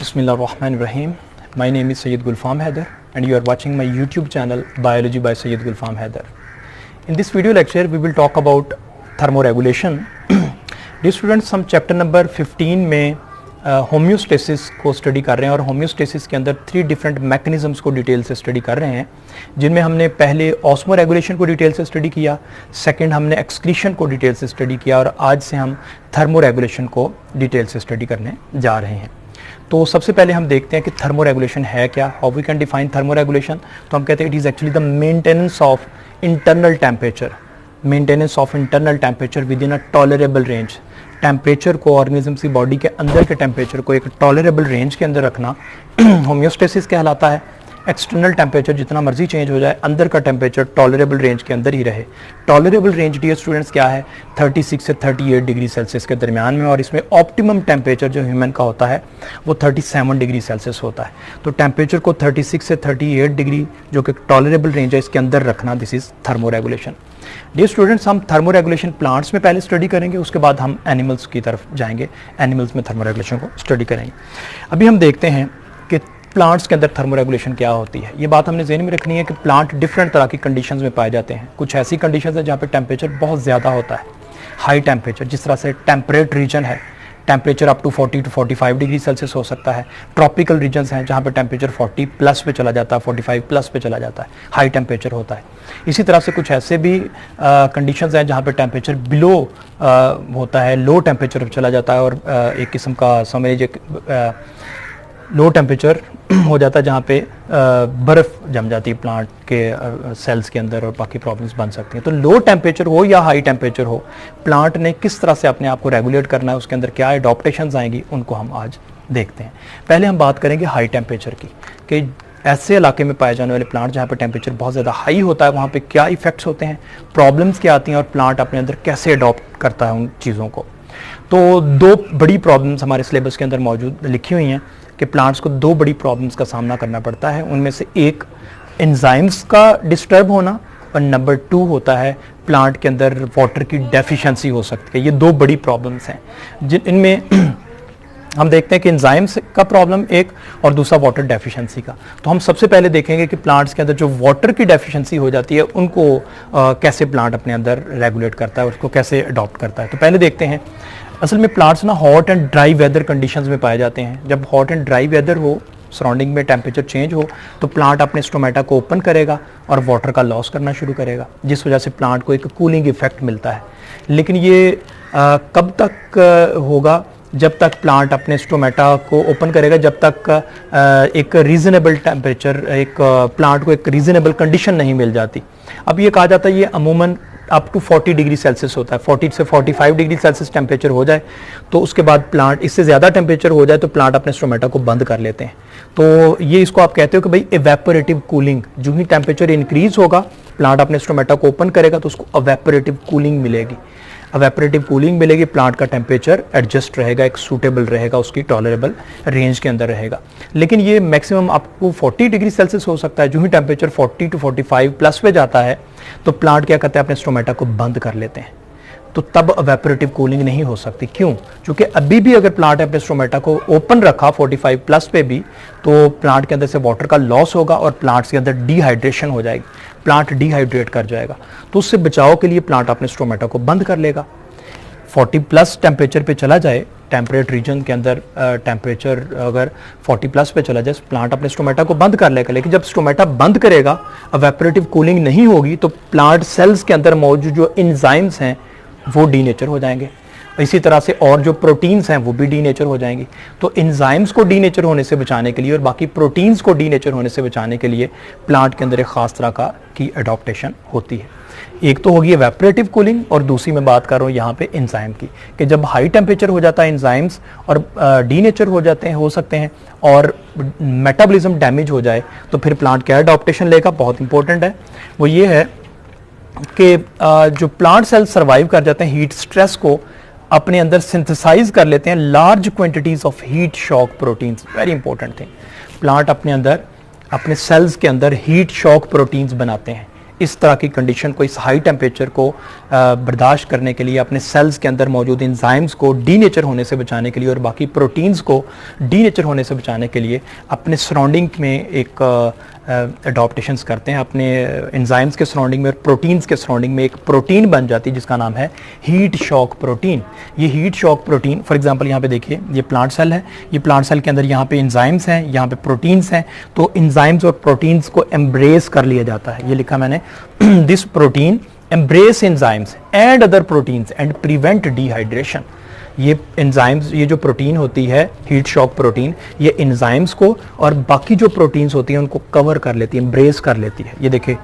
Bismillahirrahmanirrahim. My name is Sayyid Gulfam Haider and you are watching my YouTube channel Biology by Sayyid Gulfam Haider. In this video lecture we will talk about thermoregulation. Dear students, हम chapter number 15 में homeostasis को study कर रहे हैं और homeostasis के अंदर 3 different mechanisms को डिटेल से स्टडी कर रहे हैं, जिनमें हमने पहले ऑस्मो रेगुलेशन को डिटेल से स्टडी किया, सेकंड हमने एक्सक्रीशन को डिटेल से स्टडी किया और आज से हम थर्मो रेगुलेशन को डिटेल से स्टडी करने जा रहे हैं। तो सबसे पहले हम देखते हैं कि थर्मो रेगुलेशन है क्या, how we can define thermoregulation. तो हम कहते हैं it is actually the maintenance of internal temperature, maintenance of internal temperature within a tolerable range. Temperature को, ऑर्गेनिज्म की बॉडी के अंदर के टेम्परेचर को एक टॉलरेबल रेंज के अंदर रखना होम्योस्टेसिस कहलाता है। एक्सटर्नल टेम्परेचर जितना मर्जी चेंज हो जाए, अंदर का टेम्परेचर टॉलरेबल रेंज के अंदर ही रहे। टॉलरेबल रेंज डियर स्टूडेंट्स क्या है? 36 से 38 डिग्री सेल्सियस के दरमियान में, और इसमें ऑप्टिमम टेम्परेचर जो ह्यूमन का होता है वो 37 डिग्री सेल्सियस होता है। तो टेम्परेचर को 36 से 38 डिग्री जो कि टॉलरेबल रेंज है इसके अंदर रखना, this is thermoregulation. Dear students, हम थर्मो रेगुलेशन प्लांट्स में पहले स्टडी करेंगे, उसके बाद हम एनिमल्स की तरफ जाएंगे, एनिमल्स में थर्मो रेगुलेशन को स्टडी करेंगे। अभी हम देखते हैं कि प्लांट्स के अंदर थर्मो रेगुलेशन क्या होती है। ये बात हमने ज़हन में रखनी है कि प्लांट डिफरेंट तरह की कंडीशंस में पाए जाते हैं। कुछ ऐसी कंडीशंस है जहाँ पे टेम्परेचर बहुत ज़्यादा होता है, हाई टेम्परेचर, जिस तरह से टेम्परेट रीजन है, temperature up to 40 to 45 degree Celsius हो सकता है। ट्रॉपिकल रीजन्स हैं जहाँ पे टेम्परेचर 40 प्लस पे चला जाता है, 45 प्लस पे चला जाता है, हाई टेम्परेचर होता है। इसी तरह से कुछ ऐसे भी कंडीशंस हैं जहाँ पे टेम्परेचर बिलो होता है, लो टेम्परेचर चला जाता है, और एक किस्म का समझ लीजिए लो टेम्परेचर हो जाता है जहाँ पे बर्फ़ जम जाती है प्लांट के सेल्स के अंदर और बाकी प्रॉब्लम्स बन सकती हैं। तो लो टेम्परेचर हो या हाई टेम्परेचर हो, प्लांट ने किस तरह से अपने आप को रेगुलेट करना है, उसके अंदर क्या एडॉप्टेशंस आएंगी, उनको हम आज देखते हैं। पहले हम बात करेंगे हाई टेम्परेचर की, कि ऐसे इलाके में पाए जाने वाले प्लांट जहाँ पे टेम्परेचर बहुत ज़्यादा हाई होता है वहाँ पे क्या इफ़ेक्ट्स होते हैं, प्रॉब्लम्स क्या आती हैं, और प्लांट अपने अंदर कैसे अडॉप्ट करता है उन चीज़ों को। तो 2 बड़ी प्रॉब्लम्स हमारे सिलेबस के अंदर मौजूद लिखी हुई हैं कि प्लांट्स को 2 बड़ी प्रॉब्लम्स का सामना करना पड़ता है। उनमें से एक एंजाइम्स का डिस्टर्ब होना और नंबर 2 होता है प्लांट के अंदर वाटर की डेफिशिएंसी हो सकती है। ये 2 बड़ी प्रॉब्लम्स हैं जिनमें हम देखते हैं कि एंजाइम्स का प्रॉब्लम एक और दूसरा वाटर डेफिशिएंसी का। तो हम सबसे पहले देखेंगे कि प्लांट्स के अंदर जो वाटर की डेफिशिएंसी हो जाती है उनको कैसे प्लांट अपने अंदर रेगुलेट करता है, उसको कैसे अडॉप्ट करता है। तो पहले देखते हैं, असल में प्लांट्स ना hot and dry weather conditions में पाए जाते हैं। जब हॉट एंड ड्राई वेदर हो, सराउंडिंग में टेम्परेचर चेंज हो, तो प्लांट अपने स्टोमेटा को ओपन करेगा और वाटर का लॉस करना शुरू करेगा, जिस वजह से प्लांट को एक कूलिंग इफेक्ट मिलता है। लेकिन ये कब तक होगा? जब तक प्लांट अपने स्टोमेटा को ओपन करेगा, जब तक एक रीज़नेबल टेम्परेचर, एक प्लांट को एक रीज़नेबल कंडीशन नहीं मिल जाती। अब ये कहा जाता है ये अमूमन अप टू 40 डिग्री सेल्सियस होता है। 40 से 45 डिग्री सेल्सियस टेम्परेचर हो जाए तो उसके बाद प्लांट, इससे ज़्यादा टेम्परेचर हो जाए तो प्लांट अपने स्टोमेटा को बंद कर लेते हैं। तो ये इसको आप कहते हो कि भाई इवेपोरेटिव कूलिंग। जो ही टेम्परेचर इंक्रीज होगा, प्लांट अपने स्टोमेटा को ओपन करेगा तो उसको इवेपोरेटिव कूलिंग मिलेगी। इवेपोरेटिव कूलिंग मिलेगी, प्लांट का टेम्परेचर एडजस्ट रहेगा, एक सूटेबल रहेगा, उसकी टॉलरेबल रेंज के अंदर रहेगा। लेकिन ये मैक्सिमम आपको 40 डिग्री सेल्सियस हो सकता है। जो ही टेम्परेचर 40 to 45 प्लस पे जाता है तो प्लांट क्या करते हैं, अपने स्टोमेटा को बंद कर लेते हैं। तो तब इवेपोरेटिव कूलिंग नहीं हो सकती। क्यों? क्योंकि अभी भी अगर प्लांट अपने स्टोमेटा को ओपन रखा 45 प्लस पे भी, तो प्लांट के अंदर से वाटर का लॉस होगा और प्लांट्स के अंदर डिहाइड्रेशन हो जाएगी, प्लांट डिहाइड्रेट कर जाएगा। तो उससे बचाव के लिए प्लांट अपने स्टोमेटा को बंद कर लेगा। 40 प्लस टेम्परेचर पे चला जाए, टेम्परेट रीजन के अंदर टेम्परेचर अगर 40 प्लस पे चला जाए, प्लांट अपने स्टोमेटा को बंद कर लेगा। लेकिन जब स्टोमेटा बंद करेगा, इवेपोरेटिव कूलिंग नहीं होगी, तो प्लांट सेल्स के अंदर मौजूद जो एंजाइम्स हैं वो डीनेचर हो जाएंगे। इसी तरह से और जो प्रोटीन्स हैं वो भी डीनेचर हो जाएंगी। तो एंजाइम्स को डीनेचर होने से बचाने के लिए और बाकी प्रोटीन्स को डीनेचर होने से बचाने के लिए प्लांट के अंदर एक खास तरह की अडॉप्टेशन होती है। एक तो होगी इवेपोरेटिव कूलिंग और दूसरी मैं बात कर रहा हूँ यहाँ पे एंजाइम की, कि जब हाई टेम्परेचर हो जाता है एंजाइम्स और डीनेचर हो जाते हैं, हो सकते हैं, और मेटाबॉलिज्म डैमेज हो जाए तो फिर प्लांट क्या अडॉप्टेशन लेगा, बहुत इंपॉर्टेंट है। वो ये है कि जो प्लांट सेल्स सर्वाइव कर जाते हैं हीट स्ट्रेस को, अपने अंदर सिंथेसाइज कर लेते हैं large quantities of heat shock proteins. Very important thing, plant अपने अंदर, अपने सेल्स के अंदर हीट शॉक प्रोटीन्स बनाते हैं। इस तरह की कंडीशन को, इस हाई टेम्परेचर को बर्दाश्त करने के लिए, अपने सेल्स के अंदर मौजूद एंजाइम्स को डीनेचर होने से बचाने के लिए और बाकी प्रोटीन्स को डीनेचर होने से बचाने के लिए अपने सराउंडिंग में एक अडॉप्टेशंस करते हैं। अपने एंजाइम्स के सराउंडिंग में और प्रोटीन्स के सराउंडिंग में एक प्रोटीन बन जाती है जिसका नाम है हीट शॉक प्रोटीन। ये heat shock protein, for example यहाँ पे देखिए, ये प्लांट सेल है, ये प्लांट सेल के अंदर यहाँ पे एंजाइम्स हैं, यहाँ पे प्रोटीन्स हैं, तो एंजाइम्स और प्रोटीन्स को एम्ब्रेस कर लिया जाता है। ये लिखा मैंने, this protein embrace enzymes and other proteins and prevent dehydration। ये एंजाइम्स, ये जो प्रोटीन होती है हीट शॉक प्रोटीन, ये एंजाइम्स को और बाकी जो प्रोटीन्स होती हैं उनको कवर कर लेती है, एम्ब्रेस कर लेती है। ये देखिए,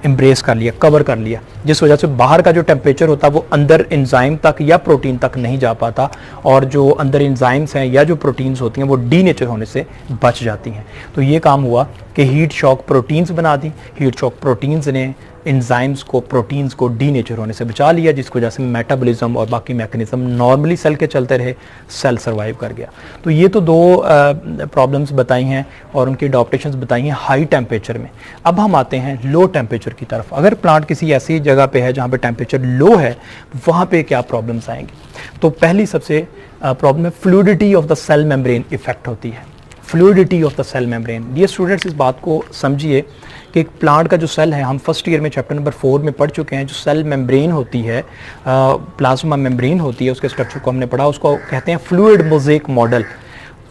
एम्ब्रेस कर लिया, कवर कर लिया, जिस वजह से बाहर का जो टेम्परेचर होता है वो अंदर एंजाइम तक या प्रोटीन तक नहीं जा पाता और जो अंदर एंजाइम्स हैं या जो प्रोटीन्स होती हैं वो डीनेचर होने से बच जाती हैं। तो ये काम हुआ कि हीट शॉक प्रोटीन्स बना दी, हीट शॉक प्रोटीन्स ने एंजाइम्स को, प्रोटीन्स को डीनेचर होने से बचा लिया, जिसकी वजह से मेटाबॉलिज्म और बाकी मैकेनिज्म नॉर्मली सेल के चलते रहे, सेल सर्वाइव कर गया। तो ये तो दो प्रॉब्लम्स बताई हैं और उनकी अडॉप्टेशंस बताई हैं हाई टेम्परेचर में। अब हम आते हैं लो टेम्परेचर की तरफ। अगर प्लांट किसी ऐसी जगह पे है जहाँ पे टेम्परेचर लो है, वहाँ पे क्या प्रॉब्लम्स आएंगी? तो पहली सबसे प्रॉब्लम है fluidity of the cell membrane effect होती है। Fluidity of the cell membrane, ये स्टूडेंट्स इस बात को समझिए कि एक प्लांट का जो सेल है, हम फर्स्ट ईयर में चैप्टर नंबर 4 में पढ़ चुके हैं, जो सेल मेम्ब्रेन होती है, प्लाज्मा मेम्ब्रेन होती है, उसके स्ट्रक्चर को हमने पढ़ा, उसको कहते हैं fluid mosaic model.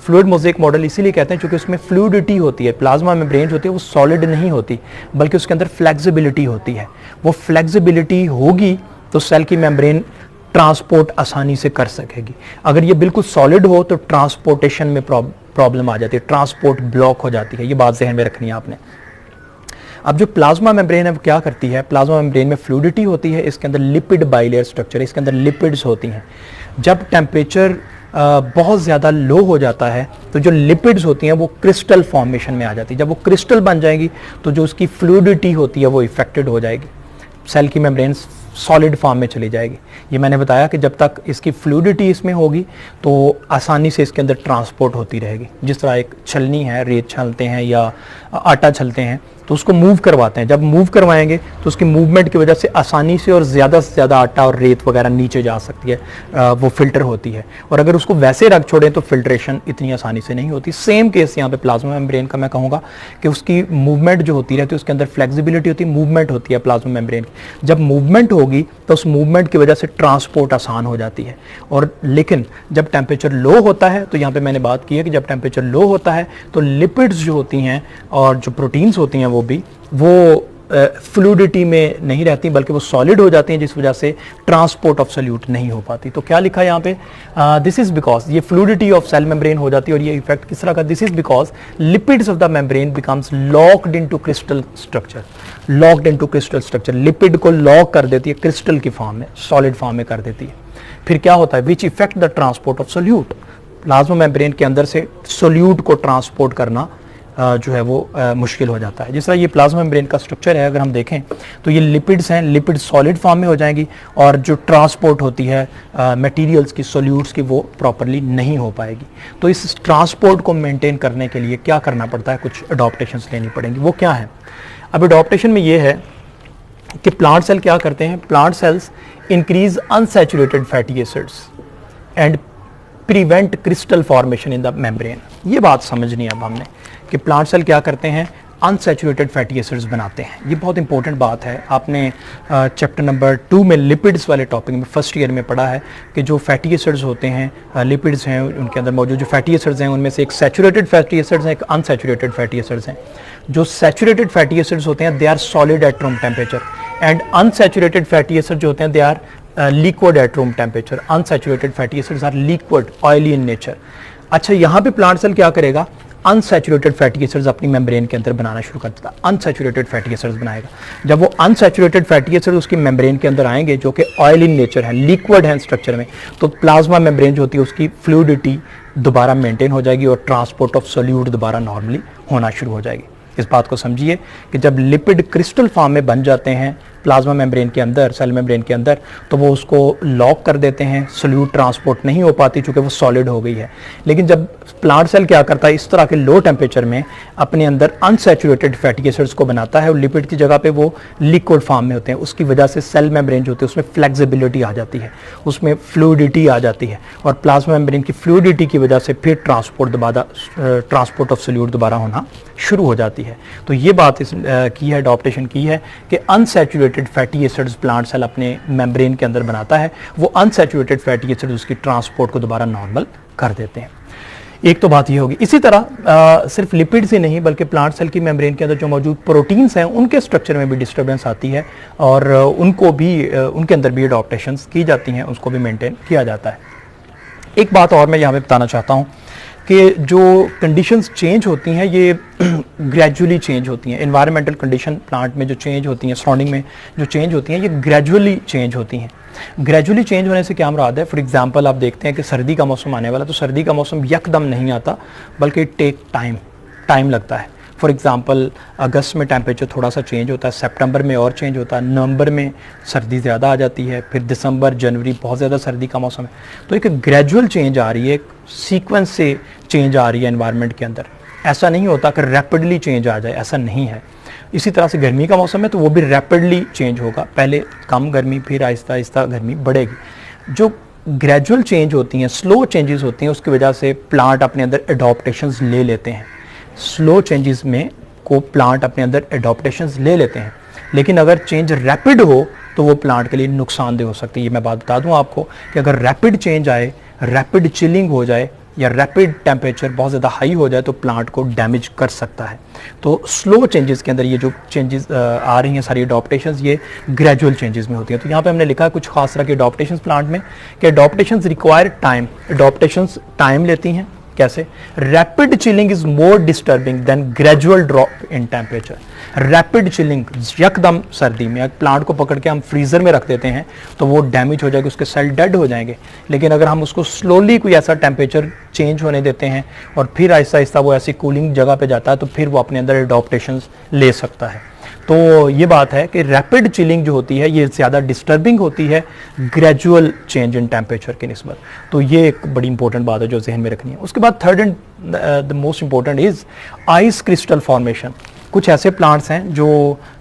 Fluid mosaic model इसीलिए कहते हैं क्योंकि उसमें फ्लूइडिटी होती है। प्लाज्मा मेम्ब्रेन होती है वो सॉलिड नहीं होती, बल्कि उसके अंदर फ्लेक्सिबिलिटी होती है। वो फ्लेक्सिबिलिटी होगी तो सेल की मेम्ब्रेन ट्रांसपोर्ट आसानी से कर सकेगी। अगर ये बिल्कुल सॉलिड हो तो ट्रांसपोर्टेशन में प्रॉब्लम आ जाती है, ट्रांसपोर्ट ब्लॉक हो जाती है। ये बात ज़हन में रखनी है आपने। अब जो प्लाज्मा मेम्ब्रेन है वो क्या करती है? प्लाज्मा मेम्ब्रेन में फ्लूइडिटी होती है, इसके अंदर लिपिड बाइलेयर स्ट्रक्चर है, इसके अंदर लिपिड्स होती हैं। जब टेम्परेचर बहुत ज़्यादा लो हो जाता है तो जो लिपिड्स होती हैं वो क्रिस्टल फॉर्मेशन में आ जाती है। जब वो क्रिस्टल बन जाएगी तो जो उसकी फ्लूइडिटी होती है वो इफेक्टेड हो जाएगी, सेल की मेम्ब्रेन सॉलिड फॉर्म में चली जाएगी। ये मैंने बताया कि जब तक इसकी फ्लूइडिटी इसमें होगी तो आसानी से इसके अंदर ट्रांसपोर्ट होती रहेगी। जिस तरह एक छलनी है, रेत छलते हैं या आटा छलते हैं तो उसको मूव करवाते हैं, जब मूव करवाएंगे तो उसकी मूवमेंट की वजह से आसानी से और ज़्यादा से ज़्यादा आटा और रेत वगैरह नीचे जा सकती है, वो फिल्टर होती है। और अगर उसको वैसे रख छोड़ें तो फिल्ट्रेशन इतनी आसानी से नहीं होती। सेम केस यहाँ पे प्लाज्मा मेम्ब्रेन का मैं कहूँगा कि उसकी मूवमेंट जो होती रहती है, उसके अंदर फ्लेक्सिबिलिटी होती है, मूवमेंट होती है प्लाज्मा मेम्ब्रेन की। जब मूवमेंट होगी तो उस मूवमेंट की वजह से ट्रांसपोर्ट आसान हो जाती है। और लेकिन जब टेम्परेचर लो होता है, तो यहाँ पे मैंने बात की है कि जब टेम्परेचर लो होता है तो लिपिड्स जो होती हैं और जो प्रोटीन्स होती हैं वो फ्लूइडिटी में नहीं रहती बल्कि वो सॉलिड हो जाती हैं, जिस वजह से ट्रांसपोर्ट ऑफ सोल्यूट नहीं हो पाती। तो क्या लिखा है यहाँ पे? दिस इज बिकॉज ये फ्लूइडिटी ऑफ सेल मेम्ब्रेन हो जाती है। और ये इफेक्ट किस तरह का? This is because lipids of the membrane becomes locked into crystal structure. Locked into crystal structure, lipid को लॉक कर देती है क्रिस्टल की फॉर्म में, सॉलिड फॉर्म में कर देती है। फिर क्या होता है? Which effect the transport of solute. Plasma membrane के अंदर से सोल्यूट को ट्रांसपोर्ट करना जो है वो मुश्किल हो जाता है। जिस तरह ये प्लाज्मा मेम्ब्रेन का स्ट्रक्चर है, अगर हम देखें तो ये लिपिड्स हैं, लिपिड सॉलिड फॉर्म में हो जाएंगी और जो ट्रांसपोर्ट होती है मटेरियल्स की, सोल्यूट्स की, वो प्रॉपरली नहीं हो पाएगी। तो इस ट्रांसपोर्ट को मेंटेन करने के लिए क्या करना पड़ता है? कुछ अडॉप्टेशंस लेनी पड़ेंगी। वो क्या है? अब अडॉप्टेशन में ये है कि प्लांट सेल क्या करते हैं? Plant cells increase unsaturated fatty acids and prevent crystal formation in the membrane. ये बात समझनी है अब हमने कि प्लांट सेल क्या करते हैं? अनसैचुरेटेड फैटी एसिड्स बनाते हैं। ये बहुत इंपॉर्टेंट बात है। आपने चैप्टर नंबर 2 में लिपिड्स वाले टॉपिक में फर्स्ट ईयर में पढ़ा है कि जो फैटी एसिड्स होते हैं, लिपिड्स हैं, उनके अंदर मौजूद जो फैटी एसिड्स हैं उनमें से एक सैचुरेटेड फैटी एसिड्स हैं, एक अनसैचुरेटेड फैटी एसिड्स हैं। जो सैचुरेटेड फैटी एसिड्स होते हैं they are solid at room temperature and unsaturated fatty acids जो होते हैं they are liquid at room temperature. Unsaturated fatty acids are liquid, oily in nature. अच्छा, यहाँ पे प्लांट सेल क्या करेगा? अनसैचुरेटेड फैटी एसिड्स अपनी मेम्ब्रेन के अंदर बनाना शुरू कर देता है। अनसैचुरेटेड फैटी एसिड्स बनाएगा। जब वो अनसैचुरेटेड फैटी एसिड्स उसकी मेम्ब्रेन के अंदर आएंगे जो कि ऑयल इन नेचर है, लिक्विड है स्ट्रक्चर में, तो प्लाज्मा मेम्ब्रेन जो होती है उसकी फ्लूइडिटी दोबारा मेंटेन हो जाएगी और ट्रांसपोर्ट ऑफ सोल्यूट दोबारा नॉर्मली होना शुरू हो जाएगी। इस बात को समझिए कि जब लिपिड क्रिस्टल फॉर्म में बन जाते हैं प्लाज्मा मेम्ब्रेन के अंदर, सेल मेम्ब्रेन के अंदर, तो वो उसको लॉक कर देते हैं, सोल्यूट ट्रांसपोर्ट नहीं हो पाती चूँकि वो सॉलिड हो गई है। लेकिन जब प्लांट सेल क्या करता है, इस तरह के लो टेम्परेचर में अपने अंदर अनसैचुरेटेड फैटी एसिड्स को बनाता है और लिपिड की जगह पे वो लिक्विड फॉर्म में होते हैं। उसकी वजह से सेल मेम्ब्रेन जो होती है उसमें फ्लेक्सिबिलिटी आ जाती है, उसमें फ्लूइडिटी आ जाती है, और प्लाज्मा मेम्ब्रेन की फ्लूइडिटी की वजह से फिर ट्रांसपोर्ट ऑफ सोल्यूट दोबारा होना शुरू हो जाती है। तो ये बात की है, अडॉप्टेशन की है कि unsaturated fatty acids plant cell अपने मेम्ब्रेन के अंदर बनाता है, वो अनसैचुरेटेड फैटी एसिड्स उसकी ट्रांसपोर्ट को दोबारा नॉर्मल कर देते हैं। एक तो बात ये होगी। इसी तरह सिर्फ लिपिड से नहीं बल्कि प्लांट सेल की मेम्ब्रेन के अंदर जो मौजूद प्रोटीन्स हैं उनके स्ट्रक्चर में भी डिस्टर्बेंस आती है और उनको भी उनके अंदर भी अडॉप्टेशंस की जाती हैं, उसको भी मेंटेन किया जाता है। एक बात और मैं यहाँ पे बताना चाहता हूँ कि जो कंडीशंस चेंज होती हैं ये ग्रेजुअली चेंज होती हैं। एनवायरमेंटल कंडीशन प्लांट में जो चेंज होती हैं, सराउंडिंग में जो चेंज होती हैं, ये ग्रेजुअली चेंज होती हैं। ग्रेजुअली चेंज होने से क्या मुराद है? फॉर एग्जांपल आप देखते हैं कि सर्दी का मौसम आने वाला, तो सर्दी का मौसम यकदम नहीं आता बल्कि टेक टाइम लगता है। फॉर एग्जांपल अगस्त में टेम्परेचर थोड़ा सा चेंज होता है, सितंबर में और चेंज होता है, नवंबर में सर्दी ज़्यादा आ जाती है, फिर दिसंबर जनवरी बहुत ज़्यादा सर्दी का मौसम है। तो एक ग्रेजुअल चेंज आ रही है, एक सीक्वेंस से चेंज आ रही है एनवायरनमेंट के अंदर। ऐसा नहीं होता कि रैपिडली चेंज आ जाए, ऐसा नहीं है। इसी तरह से गर्मी का मौसम है तो वो भी रैपिडली चेंज होगा, पहले कम गर्मी फिर आहिस्ता आहिस्ता गर्मी बढ़ेगी। जो ग्रेजुअल चेंज होती हैं, स्लो चेंजेस होती हैं, उसकी वजह से प्लांट अपने अंदर एडॉप्टेशंस ले लेते हैं। स्लो चेंजेस में को प्लांट अपने अंदर एडॉप्टेशंस ले लेते हैं, लेकिन अगर चेंज रैपिड हो तो वो प्लांट के लिए नुकसानदेह हो सकती है। ये मैं बात बता दूं आपको कि अगर रैपिड चेंज आए, रैपिड चिलिंग हो जाए या रैपिड टेम्परेचर बहुत ज़्यादा हाई हो जाए तो प्लांट को डैमेज कर सकता है। तो स्लो चेंजेस के अंदर ये जो चेंजेस आ रही हैं सारी अडॉप्टेशंस, ये ग्रेजुअल चेंजेस में होती हैं। तो यहाँ पे हमने लिखा है कुछ खास तरह की अडॉप्टेशंस प्लांट में कि adaptations require time, adaptations time लेती हैं। कैसे? Rapid chilling is more disturbing than gradual drop in temperature. Rapid chilling, यकदम सर्दी में प्लांट को पकड़ के हम फ्रीजर में रख देते हैं तो वो डैमेज हो जाएगा, उसके सेल डेड हो जाएंगे। लेकिन अगर हम उसको स्लोली कोई ऐसा टेम्परेचर चेंज होने देते हैं और फिर आहिस्ता आहिस्ता वो ऐसी कूलिंग जगह पे जाता है तो फिर वो अपने अंदर एडॉप्टेशंस ले सकता है। तो ये बात है कि रैपिड चिलिंग जो होती है ये ज़्यादा डिस्टर्बिंग होती है ग्रेजुअल चेंज इन टेम्परेचर की निस्बत। तो ये एक बड़ी इंपॉर्टेंट बात है जो जहन में रखनी है। उसके बाद third and the most important is ice crystal formation. कुछ ऐसे प्लांट्स हैं जो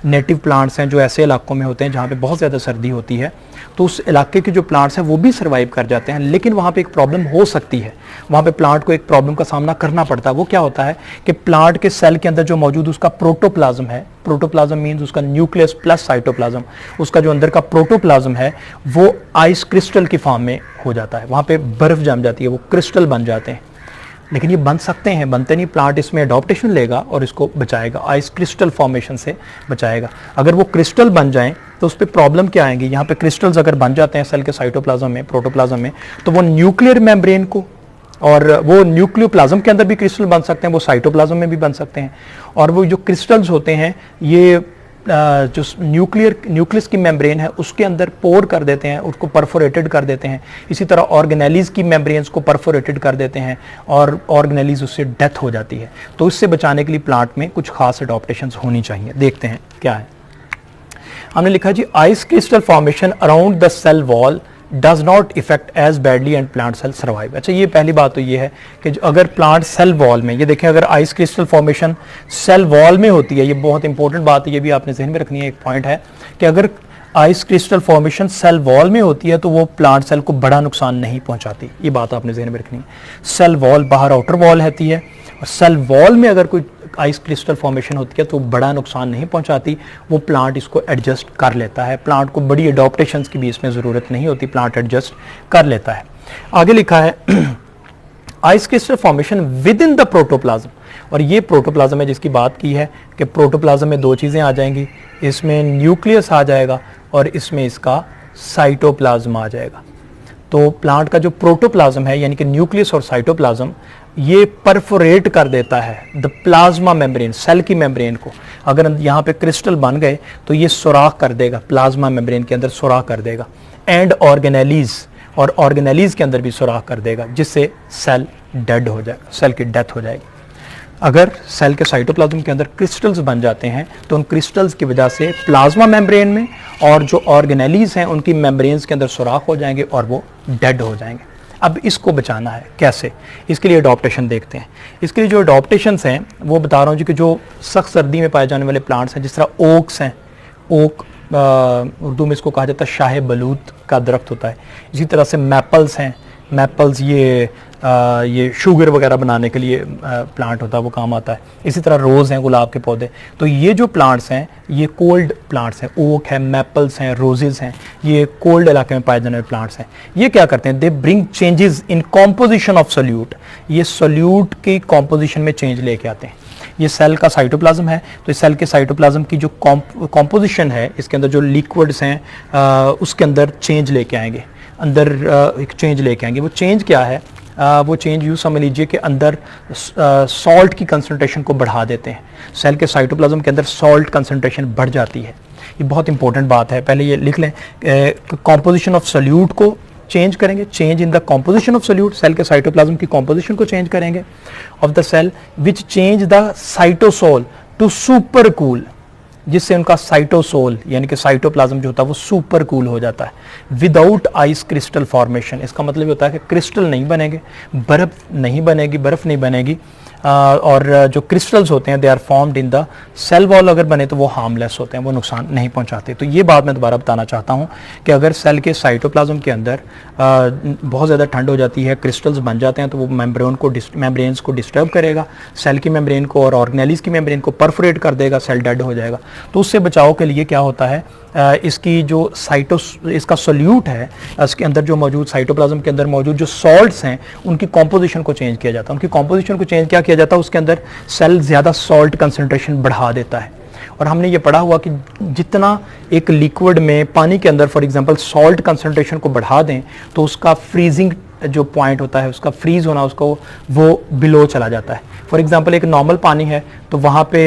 नेटिव प्लांट्स हैं जो ऐसे इलाकों में होते हैं जहाँ पे बहुत ज़्यादा सर्दी होती है, तो उस इलाके के जो प्लांट्स हैं वो भी सर्वाइव कर जाते हैं, लेकिन वहाँ पे एक प्रॉब्लम हो सकती है। वहाँ पे प्लांट को एक प्रॉब्लम का सामना करना पड़ता है। वो क्या होता है कि प्लांट के सेल के अंदर जो मौजूद उसका प्रोटोप्लाज्म है, प्रोटोप्लाज्म मीन्स उसका न्यूक्लियस प्लस साइटोप्लाज्म, उसका जो अंदर का प्रोटोप्लाज्म है वो आइस क्रिस्टल की फॉर्म में हो जाता है। वहाँ पे बर्फ जम जाती है, वो क्रिस्टल बन जाते हैं। लेकिन ये बन सकते हैं, बनते नहीं। प्लांट इसमें अडॉप्टेशन लेगा और इसको बचाएगा, आइस क्रिस्टल फॉर्मेशन से बचाएगा। अगर वो क्रिस्टल बन जाएं तो उस पर प्रॉब्लम क्या आएंगी? यहाँ पे क्रिस्टल्स अगर बन जाते हैं सेल के साइटोप्लाज्म में, प्रोटोप्लाज्म में, तो वो न्यूक्लियर मेम्ब्रेन को, और वो न्यूक्लियोप्लाज्म के अंदर भी क्रिस्टल बन सकते हैं, वो साइटोप्लाज्म में भी बन सकते हैं। और वो जो क्रिस्टल्स होते हैं ये जो न्यूक्लियस की मेम्ब्रेन है उसके अंदर पोर कर देते हैं, उसको परफोरेटेड कर देते हैं। इसी तरह ऑर्गेनेलीज की मेम्ब्रेन्स को परफोरेटेड कर देते हैं और ऑर्गेनेलीज उससे डेथ हो जाती है। तो इससे बचाने के लिए प्लांट में कुछ खास अडॉप्टेशंस होनी चाहिए। देखते हैं क्या है। हमने लिखा जी, ice crystal formation around the cell wall does not effect as badly and plant cell survive. अच्छा, ये पहली बात तो ये है कि अगर प्लांट सेल वॉल में, ये देखें अगर ice crystal formation cell wall में होती है, ये बहुत इंपॉर्टेंट बात है, ये भी आपने जहन में रखनी है। एक पॉइंट है कि अगर ice crystal formation cell wall में होती है तो वो प्लांट सेल को बड़ा नुकसान नहीं पहुंचाती। ये बात आपने जहन में रखनी है। सेल वॉल बाहर आउटर वॉल रहती है और सेल वॉल में अगर कोई आइस क्रिस्टल फॉर्मेशन होती है तो बड़ा नुकसान नहीं पहुंचाती, वो प्लांट इसको एडजस्ट कर लेता है। प्लांट को बड़ी अडॉप्टेशंस की भी इसमें ज़रूरत नहीं होती, प्लांट एडजस्ट कर लेता है। आगे लिखा है ice crystal formation with in the protoplasm, और ये प्रोटोप्लाज्म है जिसकी बात की है कि प्रोटोप्लाज्म में दो चीज़ें आ जाएंगी, इसमें न्यूक्लियस आ जाएगा और इसमें इसका साइटोप्लाज्म आ जाएगा। तो प्लांट का जो प्रोटोप्लाज्म है यानी कि न्यूक्लियस और साइटोप्लाज्म, ये परफोरेट कर देता है द प्लाज्मा मेम्ब्रेन, सेल की मेम्ब्रेन को। अगर यहाँ पे क्रिस्टल बन गए तो ये सुराख कर देगा, प्लाज्मा मेम्ब्रेन के अंदर सुराख कर देगा, एंड ऑर्गेनेलीज, और ऑर्गेनेलीज के अंदर भी सुराख कर देगा, जिससे सेल डेड हो जाएगा, सेल की डेथ हो जाएगी। अगर सेल के साइटोप्लाज्म के अंदर क्रिस्टल्स बन जाते हैं तो उन क्रिस्टल्स की वजह से प्लाज्मा मेम्ब्रेन में और जो ऑर्गेनेलीज हैं उनकी मेम्ब्रेन्स के अंदर सुराख हो जाएंगे और वो डेड हो जाएंगे। अब इसको बचाना है कैसे, इसके लिए अडॉप्टेशन देखते हैं। इसके लिए जो अडॉप्टेशंस हैं वो बता रहा हूँ जी कि जो सख्त सर्दी में पाए जाने वाले प्लांट्स हैं, जिस तरह ओक्स हैं, ओक उर्दू में इसको कहा जाता है शाह बलूत का दरख्त होता है। इसी तरह से मैपल्स हैं, मैपल्स ये शुगर वगैरह बनाने के लिए प्लांट होता है, वो काम आता है। इसी तरह रोज़ हैं, गुलाब के पौधे। तो ये जो प्लांट्स हैं ये कोल्ड प्लांट्स हैं, ओक है, मैपल्स हैं, रोजेज़ हैं, ये कोल्ड इलाके में पाए जाने वाले प्लांट्स हैं। ये क्या करते हैं, they bring changes in composition of solute, ये सोल्यूट की कॉम्पोजिशन में चेंज लेके आते हैं। ये सेल का साइटोप्लाज्म है, तो इस सेल के साइटोप्लाज्म की जो कॉम्पोजिशन है, इसके अंदर जो लिक्विड्स हैं उसके अंदर चेंज लेके आएंगे, अंदर एक चेंज लेके आएंगे। वो चेंज क्या है, वो चेंज यूँ समझ लीजिए कि अंदर सॉल्ट की कंसंट्रेशन को बढ़ा देते हैं। सेल के साइटोप्लाज्म के अंदर सॉल्ट कंसंट्रेशन बढ़ जाती है। ये बहुत इंपॉर्टेंट बात है, पहले ये लिख लें। कॉम्पोजिशन ऑफ सोल्यूट को चेंज करेंगे, change in the composition of solute, cell के साइटोप्लाज्म की कॉम्पोजिशन को चेंज करेंगे of the cell, which change the cytosol to super cool, जिससे उनका साइटोसोल यानी कि साइटोप्लाज्म जो होता है वो सुपर कूल हो जाता है, विदाउट आइस क्रिस्टल फॉर्मेशन। इसका मतलब होता है कि क्रिस्टल नहीं बनेंगे, बर्फ नहीं बनेगी, बर्फ नहीं बनेगी, और जो क्रिस्टल्स होते हैं they are formed in the cell wall, अगर बने तो वो हार्मलेस होते हैं, वो नुकसान नहीं पहुंचाते। तो ये बात मैं दोबारा बताना चाहता हूँ कि अगर सेल के साइटोप्लाज्म के अंदर बहुत ज़्यादा ठंड हो जाती है, क्रिस्टल्स बन जाते हैं, तो वो मेम्ब्रेन्स को डिस्टर्ब करेगा, सेल की मेम्ब्रेन को और ऑर्गेनेलीज की मेम्ब्रेन को परफोरेट कर देगा, सेल डेड हो जाएगा। तो उससे बचाव के लिए क्या होता है, इसकी जो इसका सोल्यूट है, इसके अंदर जो मौजूद साइटोप्लाज्म के अंदर मौजूद जो सॉल्ट्स हैं उनकी कॉम्पोजिशन को चेंज किया जाता है। उनकी कॉम्पोजिशन को चेंज क्या किया जाता है, उसके अंदर सेल ज़्यादा सॉल्ट कंसंट्रेशन बढ़ा देता है। और हमने ये पढ़ा हुआ कि जितना एक लिक्विड में पानी के अंदर फॉर एग्जांपल सॉल्ट कंसंट्रेशन को बढ़ा दें तो उसका फ्रीजिंग जो पॉइंट होता है, उसका फ्रीज होना, उसको वो बिलो चला जाता है। फॉर एग्जांपल एक नॉर्मल पानी है तो वहाँ पे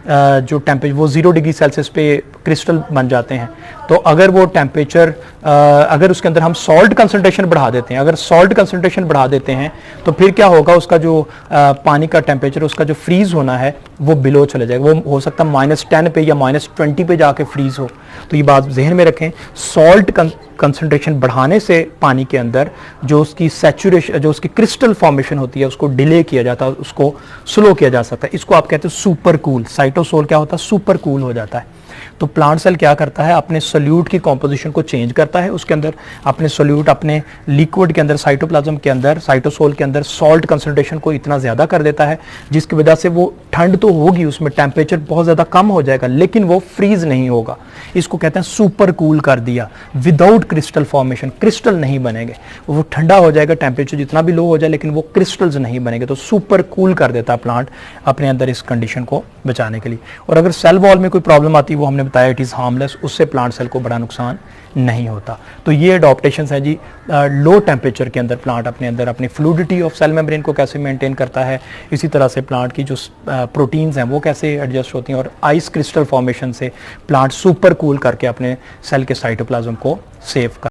जो टेम्परेचर वो 0 डिग्री सेल्सियस पे क्रिस्टल बन जाते हैं। तो अगर वो टेम्परेचर अगर उसके अंदर हम सॉल्ट कंसंट्रेशन बढ़ा देते हैं, अगर सॉल्ट कंसंट्रेशन बढ़ा देते हैं तो फिर क्या होगा, उसका जो पानी का टेम्परेचर, उसका जो फ्रीज होना है वो बिलो चले जाएगा। वो हो सकता है -10 पे या -20 पे जाके फ्रीज हो। तो ये बात जहन में रखें, सॉल्ट कंसंट्रेशन बढ़ाने से पानी के अंदर जो उसकी सैचुरेशन, जो उसकी क्रिस्टल फॉर्मेशन होती है उसको डिले किया जाता है, उसको स्लो किया जा सकता है। इसको आप कहते हैं सुपर कूल। साइटोसोल क्या होता है, सुपर कूल हो जाता है। तो प्लांट सेल क्या करता है, अपने सोल्यूट की कॉम्पोजिशन को चेंज करता है, उसके अंदर अपने सोल्यूट, अपने लिक्विड के अंदर, साइटोप्लाज्म के अंदर, साइटोसोल के अंदर सॉल्ट कंसंट्रेशन को इतना ज़्यादा कर देता है जिसकी वजह से वो ठंड तो होगी, उसमें टेम्परेचर बहुत ज़्यादा कम हो जाएगा लेकिन वो फ्रीज नहीं होगा। इसको कहते हैं सुपर कूल कर दिया, विदाउट क्रिस्टल फॉर्मेशन, क्रिस्टल नहीं बनेंगे, वो ठंडा हो जाएगा, टेम्परेचर जितना भी लो हो जाए लेकिन वो क्रिस्टल्स नहीं बनेंगे। तो सुपर कूल कर देता है प्लांट अपने अंदर इस कंडीशन को बचाने के लिए। और अगर सेल वॉल में कोई प्रॉब्लम आती है, वो हमने बताया इट इज़ हार्मलेस, उससे प्लांट सेल को बड़ा नुकसान नहीं होता। तो ये अडॉप्टेशंस है जी। लो टेम्परेचर के अंदर प्लांट अपने अंदर अपनी फ्लूइडिटी ऑफ सेल मेम्ब्रेन को कैसे मेंटेन करता है, इसी तरह से प्लांट की जो प्रोटीन्स हैं वो कैसे एडजस्ट होती हैं, और आइस क्रिस्टल फॉर्मेशन से प्लांट सुपर कूल करके अपने सेल के साइटोप्लाज्म को सेव कर